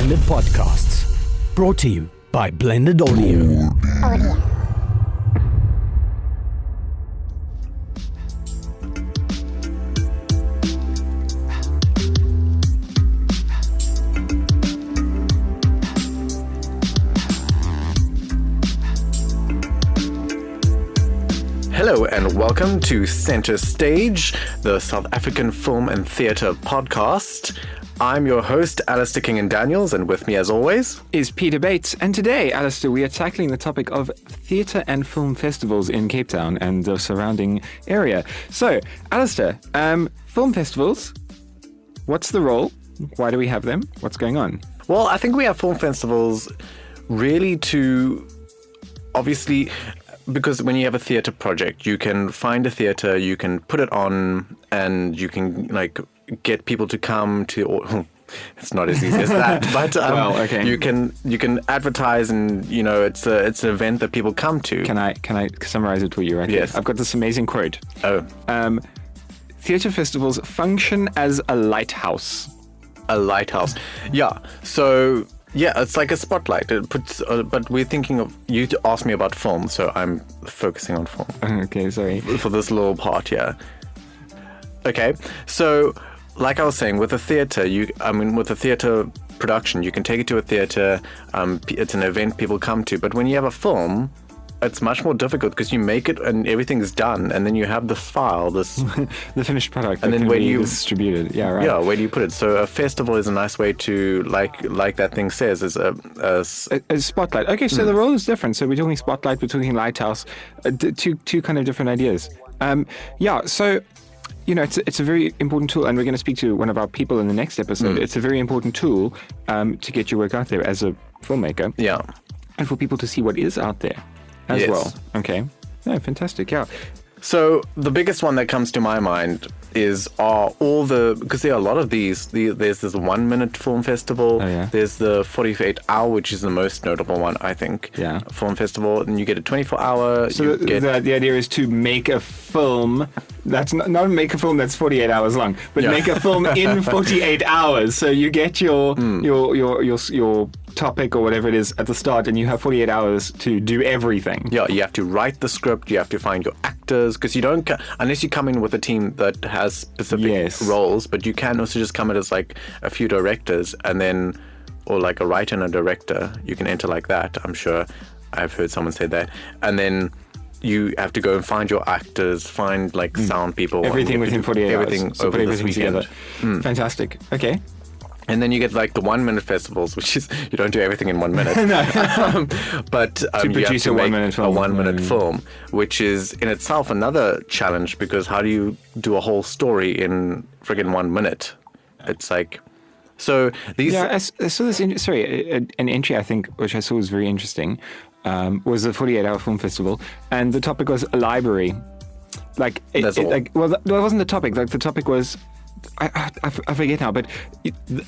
Blended Podcasts. Brought to you by Blended Audio. Hello and welcome to Centre Stage, the South African Film and Theatre podcast. I'm your host, Alistair King and Daniels, and with me as always is Peter Bates. And today, Alistair, we are tackling the topic of theatre and film festivals in Cape Town and the surrounding area. So, Alistair, film festivals, what's the role? Why do we have them? What's going on? Well, I think we have film festivals really to, obviously, because when you have a theatre project, you can find a theatre, you can put it on, and you can get people to come to. Or, it's not as easy as that, but you can advertise, and it's an event that people come to. Can I summarize it for you? Right? Yes, I've got this amazing quote. Oh, theatre festivals function as a lighthouse. A lighthouse, yeah. So. Yeah, it's like a spotlight. It puts, but we're thinking of you to ask me about film, so I'm focusing on film. Okay, sorry. For this little part, yeah. Okay, so like I was saying, with a theatre, with a theatre production, you can take it to a theatre. It's an event people come to, but when you have a film, it's much more difficult because you make it and everything's done, and then you have this file, the finished product, and then where you distribute it. Yeah, right. Yeah, where do you put it? So a festival is a nice way to, like that thing says, is a spotlight. Okay, so the role is different. So we're talking spotlight, we're talking lighthouse, two kind of different ideas. So. It's a very important tool, and we're going to speak to one of our people in the next episode. It's a very important tool to get your work out there as a filmmaker. Yeah, and for people to see what is out there. As well. Okay. Yeah, fantastic. Yeah. So the biggest one that comes to my mind because there are a lot of these. There's this 1 minute film festival. Oh, yeah. There's the 48 hour, which is the most notable one, I think. Yeah. Film festival, and you get a 24 hour. So the idea is to make a film. That's not make a film that's 48 hours long, but make a film in 48 hours. So you get your topic or whatever it is at the start, and you have 48 hours to do everything. Yeah, you have to write the script, you have to find your actors, because you don't, unless you come in with a team that has specific roles, but you can also just come in as like a few directors, and then, or like a writer and a director, you can enter like that. I'm sure I've heard someone say that. And then you have to go and find your actors, find sound people. Everything within 48 hours. Everything so over put this everything weekend. Together. Fantastic. Okay. And then you get the 1 minute festivals, which is, you don't do everything in 1 minute. But to you have produce to a make 1 minute film. A 1 minute film, which is in itself another challenge, because how do you do a whole story in friggin' 1 minute? It's so these. Yeah, I saw this. An entry I think which I saw was very interesting. Was the 48 hour film festival, and the topic was a library. That wasn't the topic. The topic was. I forget now, but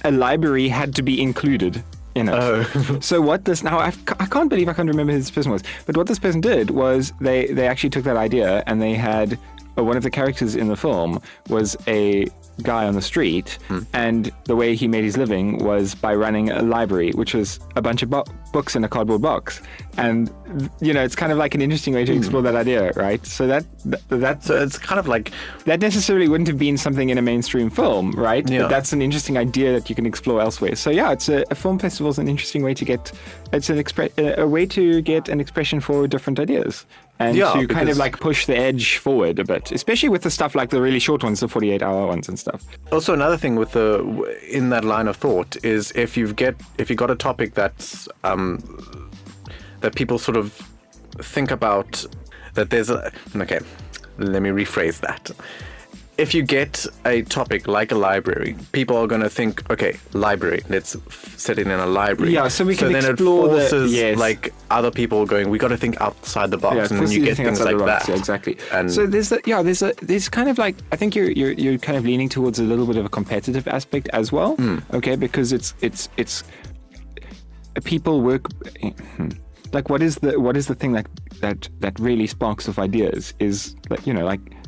a library had to be included in it. Oh. So what this now? I can't believe I can't remember who this person was. But what this person did was they actually took that idea, and they had one of the characters in the film was a guy on the street, and the way he made his living was by running a library, which was a bunch of books in a cardboard box. And it's kind of like an interesting way to explore that idea, right? So so it's kind of like that necessarily wouldn't have been something in a mainstream film, right? Yeah. But that's an interesting idea that you can explore elsewhere. So yeah, it's a film festival is an interesting way to get a way to get an expression for different ideas. And to kind of push the edge forward a bit, especially with the stuff like the really short ones, the 48-hour ones and stuff. Also, another thing in that line of thought is if you got a topic that's that people sort of think about, that there's okay, let me rephrase that. If you get a topic like a library, people are going to think, okay, library, let's set it in a library. Yeah, so we can explore then it forces other people going, we got to think outside the box, and then you get things like that. Yeah, exactly. And so there's kind of I think you're kind of leaning towards a little bit of a competitive aspect as well. Okay, because it's people work. What is the thing that really sparks off ideas is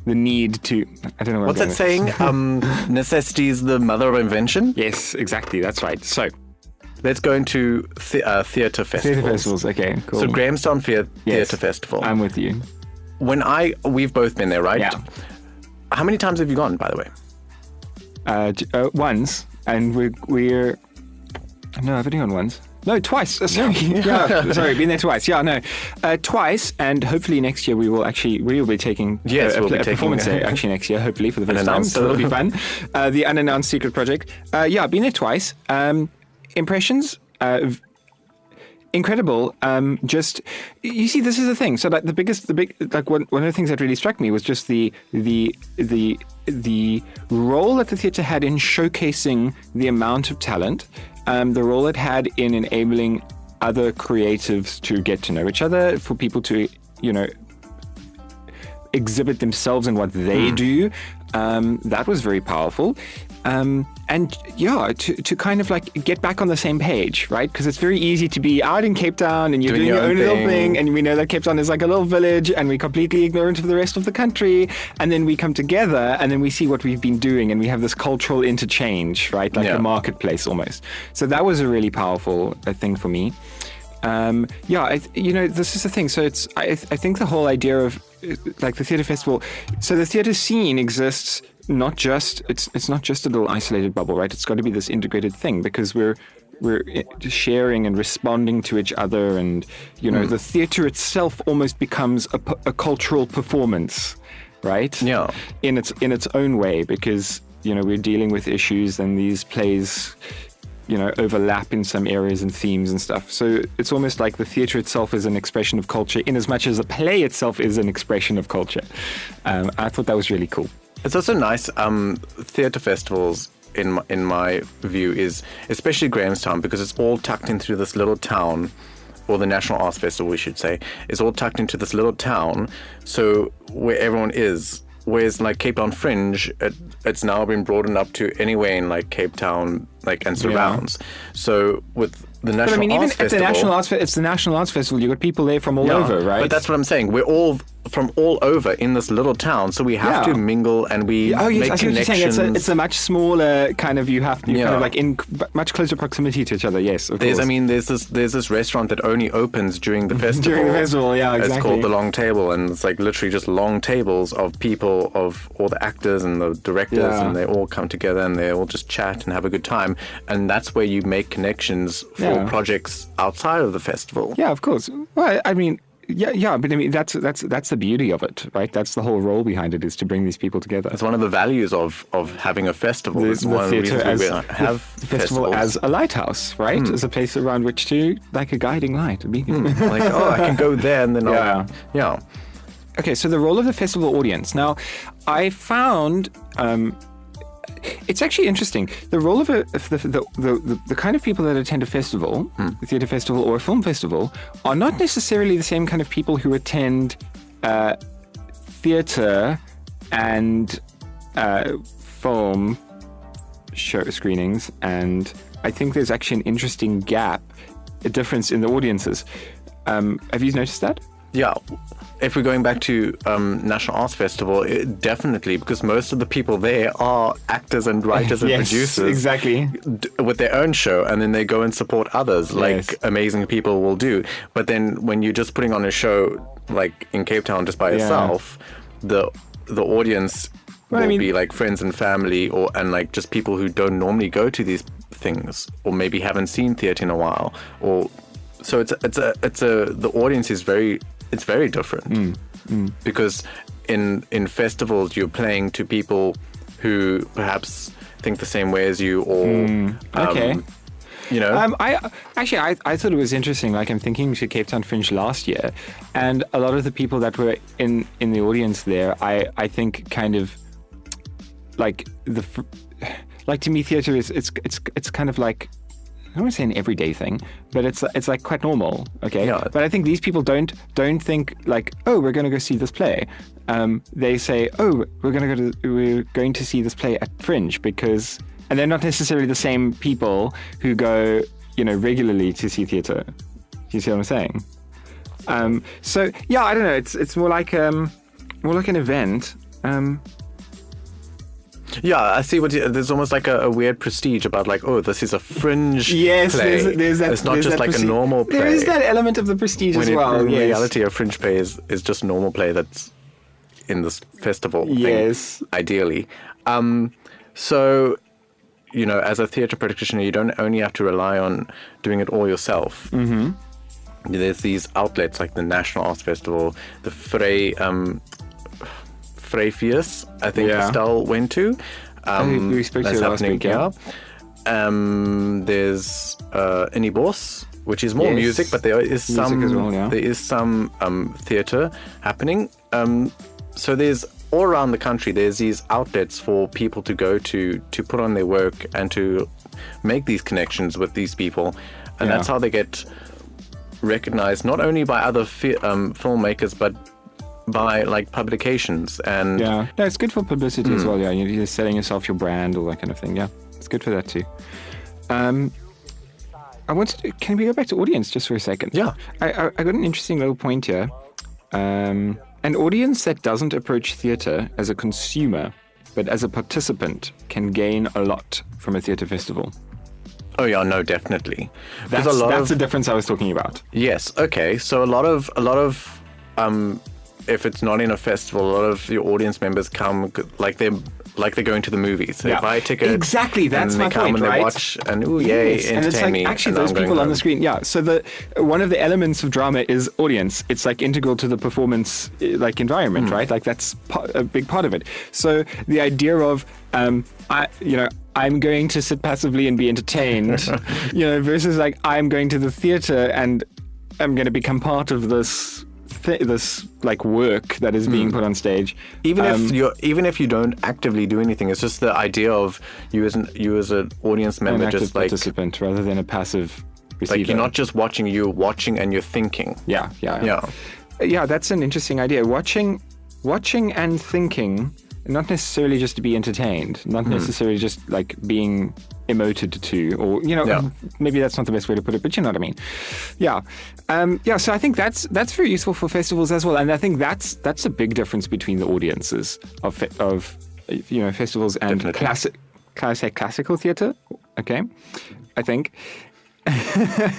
the need to, I don't know. What's that saying? Necessity is the mother of invention? Yes, exactly. That's right. So let's go into theatre festivals. Theatre festivals, okay, cool. So Grahamstown Yes, Theatre Festival. I'm with you. We've both been there, right? Yeah. How many times have you gone, by the way? Once, and we're no, I've only gone once. No, twice. Sorry, been there twice. Yeah, no, twice, and hopefully next year we will be taking we'll be a performance there actually next year, hopefully for the first time. So that'll be fun. The unannounced secret project. Yeah, been there twice. Impressions. Incredible. Just you see, this is the thing. So like one of the things that really struck me was just the role that the theatre had in showcasing the amount of talent, the role it had in enabling other creatives to get to know each other, for people to, exhibit themselves in what they do. That was very powerful. And yeah, to kind of like get back on the same page, right? Because it's very easy to be out in Cape Town and you're doing your own little thing, and we know that Cape Town is like a little village and we're completely ignorant of the rest of the country, and then we come together and then we see what we've been doing and we have this cultural interchange, right? Like a marketplace almost. So that was a really powerful thing for me. This is the thing. So I think the whole idea of like the theatre festival, so the theatre scene exists not just, it's not just a little isolated bubble, right? It's got to be this integrated thing, because we're sharing and responding to each other, and the theatre itself almost becomes a cultural performance, right? Yeah. In its own way, because we're dealing with issues, and these plays overlap in some areas and themes and stuff. So it's almost like the theatre itself is an expression of culture, in as much as the play itself is an expression of culture. I thought that was really cool. It's also nice, theatre festivals, in my view, is especially Grahamstown, because it's all tucked in through this little town, or the National Arts Festival, we should say, is all tucked into this little town, so where everyone is. Whereas like Cape Town Fringe, it's now been broadened up to anywhere in like Cape Town, like, and surrounds. Yeah. So with the National Arts Festival, it's the National Arts Festival. You've got people there from all over, right? But that's what I'm saying. We're all from all over in this little town, so we have to mingle, and we make connections. I see what you're saying. It's a much smaller kind of. Kind of like in much closer proximity to each other. Yes, of course. There's this restaurant that only opens during the festival. During the festival, yeah, exactly. It's called the Long Table, and it's like literally just long tables of people, of all the actors and the directors, and they all come together and they all just chat and have a good time, and that's where you make connections for projects outside of the festival. Yeah, of course. Well, I mean. Yeah, but I mean that's the beauty of it, right? That's the whole role behind it, is to bring these people together. It's one of the values of having a festival. It's one of the reasons we have festival as a lighthouse, right? As a place around which to, like a guiding light, a beacon. Like, I can go there, and then yeah. Okay, so the role of the festival audience. Now, I found. It's actually interesting. The role of the kind of people that attend a festival, a theatre festival or a film festival, are not necessarily the same kind of people who attend theatre and film show screenings. And I think there's actually an interesting gap, a difference in the audiences. Have you noticed that? Yeah. If we're going back to National Arts Festival, definitely, because most of the people there are actors and writers and producers. Exactly. With their own show, and then they go and support others, like amazing people will do. But then when you're just putting on a show, like in Cape Town just by yourself, the audience will be like friends and family, and like just people who don't normally go to these things, or maybe haven't seen theatre in a while, or so the audience is very. It's very different because in festivals you're playing to people who perhaps think the same way as you, or I thought it was interesting. Like, I'm thinking to Cape Town Fringe last year, and a lot of the people that were in the audience there, I think kind of like to me, theatre is it's kind of like, I don't want to say an everyday thing, but it's like quite normal, okay? Yeah. But I think these people don't think like, oh, we're going to go see this play. They say, oh, we're going to see this play at Fringe, because, and they're not necessarily the same people who go, regularly to see theatre. Do you see what I'm saying? So yeah, I don't know. It's more like an event. Yeah, I see there's almost like a weird prestige about like, oh, this is a fringe Yes, play. there's that. It's not there's just that like a normal play. There is that element of the prestige when as well. in Yes. reality, a fringe play is just a normal play that's in this festival Yes. thing, ideally. So, as a theatre practitioner, you don't only have to rely on doing it all yourself. Mm-hmm. There's these outlets like the National Arts Festival, the Freyfius, I think Estelle went to. We spoke to that's her last happening week, yeah. There's Inibos, which is more Yes. music, but there is some as well, yeah. there is some theatre happening. So there's all around the country. There's these outlets for people to go to put on their work and to make these connections with these people, and that's how they get recognized not only by other filmmakers but by like publications. And no, it's good for publicity as well. Yeah, you're selling yourself, your brand, all that kind of thing. Yeah, it's good for that too. I wanted to, can we go back to audience just for a second? Yeah. I got an interesting little point here. An audience that doesn't approach theatre as a consumer, but as a participant, can gain a lot from a theatre festival. Oh yeah, no, definitely. That's the difference I was talking about. Yes. Okay. So a lot of if it's not in a festival, a lot of your audience members come like they're going to the movies. They buy a ticket. Exactly, that's and my they come point, and right? They watch and yay, Yes. And it's entertain like me. actually and those I'm going people on the home. screen. Yeah. So one of the elements of drama is audience. It's like integral to the performance like environment, right? Like that's a big part of it. So the idea of I'm going to sit passively and be entertained, versus like I'm going to the theater and I'm going to become part of this like work that is being put on stage. Even if you don't actively do anything, it's just the idea of you as an audience member, an active just like participant rather than a passive receiver. like you're not just watching, you're watching and you're thinking. Yeah. Yeah, that's an interesting idea. Watching and thinking, not necessarily just to be entertained, not necessarily just like being emoted to, or maybe that's not the best way to put it, but you know what I mean. Yeah. So I think that's very useful for festivals as well, and I think that's a big difference between the audiences of festivals and classical theatre. Okay, I think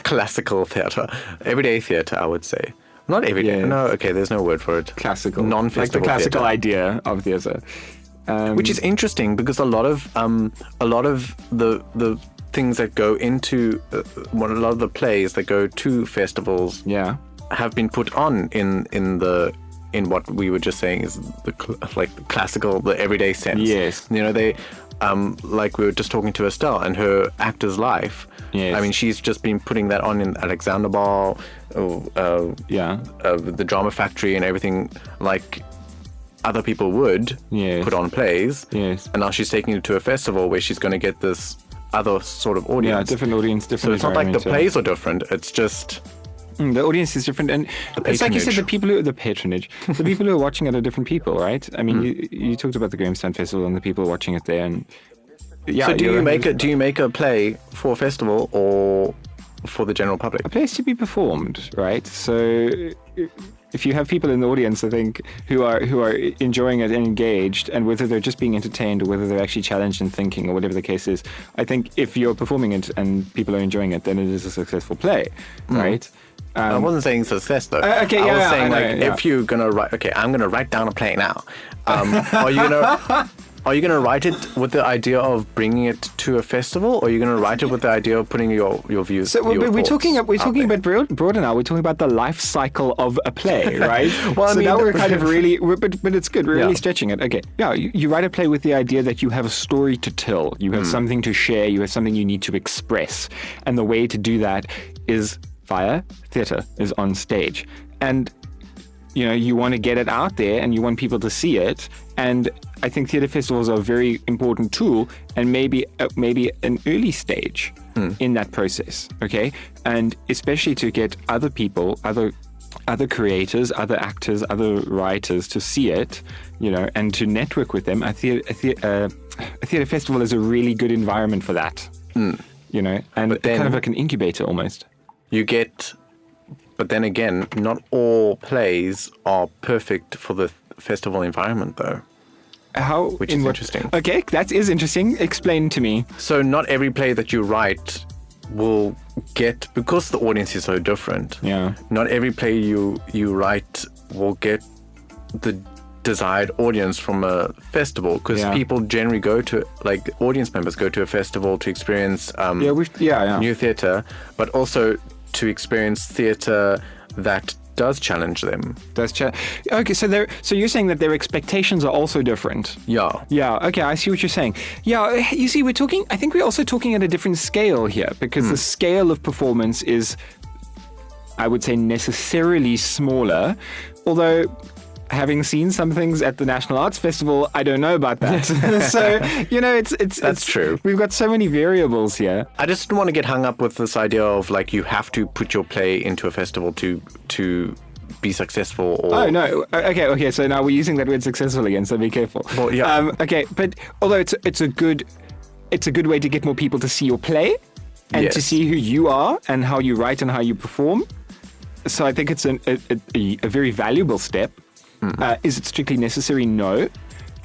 Classical theatre, everyday theatre, I would say. Not everyday. Yes. No, okay. There's no word for it. classical, Non-festival like the classical theatre. idea of theatre. Which is interesting because a lot of the things that go into a lot of the plays that go to festivals have been put on in what we were just saying is the classical, the everyday sense. Yes. They like we were just talking to Estelle and her actor's life. Yes. I mean, she's just been putting that on in Alexander Bar, the Drama Factory and everything like other people would put on plays. Yes. And now she's taking it to a festival where she's going to get this other sort of audience. Yeah, different audience, different So it's not like the environment, plays are different. It's just the audience is different, and it's like you said, the patronage, the people who are watching it are different people, right? I mean, you talked about the Grahamstown Festival and the people watching it there, and so do you make a play for a festival or for the general public? a place to be performed, right? So if you have people in the audience, I think, who are enjoying it and engaged, and whether they're just being entertained or whether they're actually challenged in thinking or whatever the case is, I think if you're performing it and people are enjoying it, then it is a successful play, right? I wasn't saying success though. Okay, I was saying know, if you're gonna write, I'm gonna write down a play now. Are you gonna write it with the idea of bringing it to a festival, or are you gonna write it with the idea of putting your views? So we're talking about broad. broader now. We're talking about the life cycle of a play, right? Well, I so mean, now we're kind of really, but it's good. We're really stretching it. Okay, you write a play with the idea that you have a story to tell, you have something to share, you have something you need to express, and the way to do that is via theatre, is on stage, and you want to get it out there and you want people to see it. And I think theatre festivals are a very important tool and maybe an early stage in that process. Okay. And especially to get other people, other creators, other actors, other writers to see it, and to network with them. A theatre festival is a really good environment for that, and But then- kind of like an incubator almost. But then again, not all plays are perfect for the festival environment, though. How? Which in is what- interesting. Okay, that is interesting. Explain to me. So not every play that you write will get, because the audience is so different. Yeah. Not every play you write will get the desired audience from a festival, because Yeah. people generally go to, like, audience members go to a festival to experience new theatre, but also to experience theatre that does challenge them. Okay, so you're saying that their expectations are also different. Yeah. Yeah, okay, I see what you're saying. Yeah, you see, I think we're also talking at a different scale here, because the scale of performance is, I would say, necessarily smaller, although having seen some things at the National Arts Festival, I don't know about that. So, it's true. We've got so many variables here. I just don't want to get hung up with this idea of, like, you have to put your play into a festival to be successful. Or Oh no! Okay. So now we're using that word "successful" again. So be careful. Well, yeah. Okay, but although it's a good way to get more people to see your play and to Yes. see who you are and how you write and how you perform. So I think it's a very valuable step. Is it strictly necessary? No.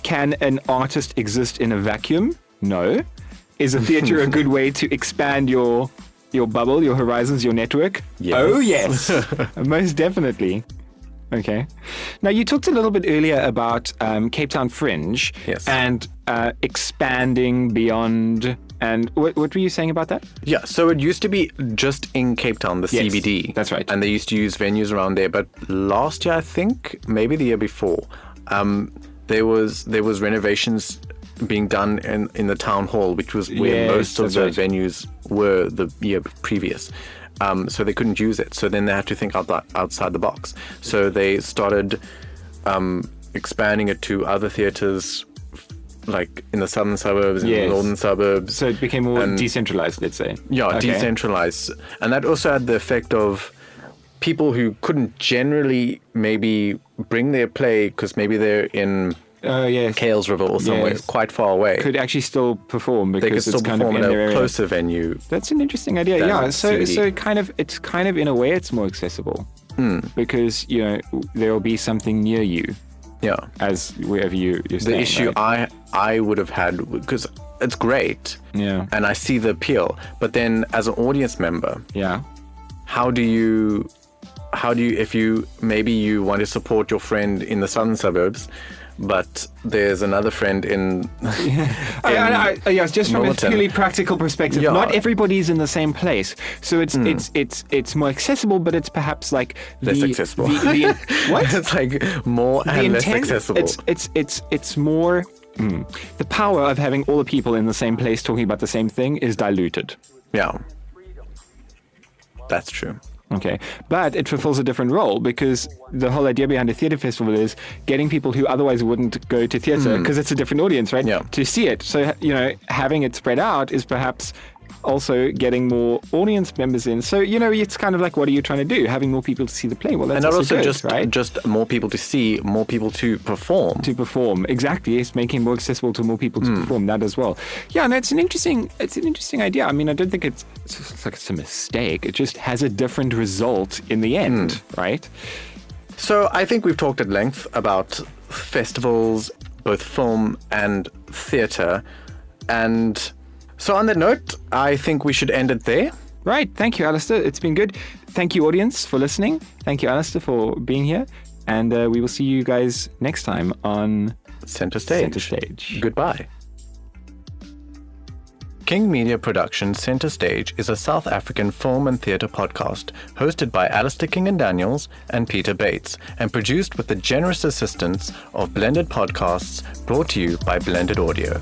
Can an artist exist in a vacuum? No. Is a theatre a good way to expand your bubble, your horizons, your network? Yes. Oh, yes. Most definitely. Okay. Now, you talked a little bit earlier about Cape Town Fringe Yes. and expanding beyond. And what were you saying about that? Yeah, so it used to be just in Cape Town, the Yes, CBD. that's right. And they used to use venues around there. But last year, I think, maybe the year before, there was renovations being done in the town hall, which was where Yes, most of that's the right. venues were the year previous. So they couldn't use it. So then they had to think outside the box. So they started expanding it to other theatres, like in the southern suburbs, in Yes. the northern suburbs. So it became more And- decentralized, let's say. Yeah, Okay. decentralized. And that also had the effect of people who couldn't generally maybe bring their play because maybe they're in Oh, yes. Kales River or somewhere Yes. quite far away. Could actually still perform because They could still it's kind of perform in at their a area. closer venue. That's an interesting idea. than Yeah. So CBD. it's kind of in a way it's more accessible because there will be something near you Yeah. as wherever you're The staying. issue right? I would have had, because it's great Yeah. and I see the appeal, but then as an audience member, Yeah. how do you if you want to support your friend in the southern suburbs, but there's another friend in Just from a Milton. purely practical perspective, Yeah. not everybody's in the same place, so it's more accessible, but it's perhaps like less accessible. What? It's like more and less accessible. It's more. The power of having all the people in the same place talking about the same thing is diluted. Yeah. That's true. Okay, but it fulfills a different role because the whole idea behind a theatre festival is getting people who otherwise wouldn't go to theatre because it's a different audience, right? Yeah. To see it. So, having it spread out is perhaps also getting more audience members in. So, it's kind of like, what are you trying to do? Having more people to see the play. Well, that's And not also also good, just more people to see, more people to perform. to perform. Exactly. It's making it more accessible to more people to perform that as well. Yeah, no, it's an interesting idea. I mean, I don't think it's like it's a mistake. It just has a different result in the end, right? So I think we've talked at length about festivals, both film and theatre. And so on that note, I think we should end it there. Right. Thank you, Alistair. It's been good. Thank you, audience, for listening. Thank you, Alistair, for being here. And we will see you guys next time on Centre Stage. Centre Stage. Goodbye. King Media Productions Centre Stage is a South African film and theatre podcast hosted by Alistair King and Daniels and Peter Bates and produced with the generous assistance of Blended Podcasts brought to you by Blended Audio.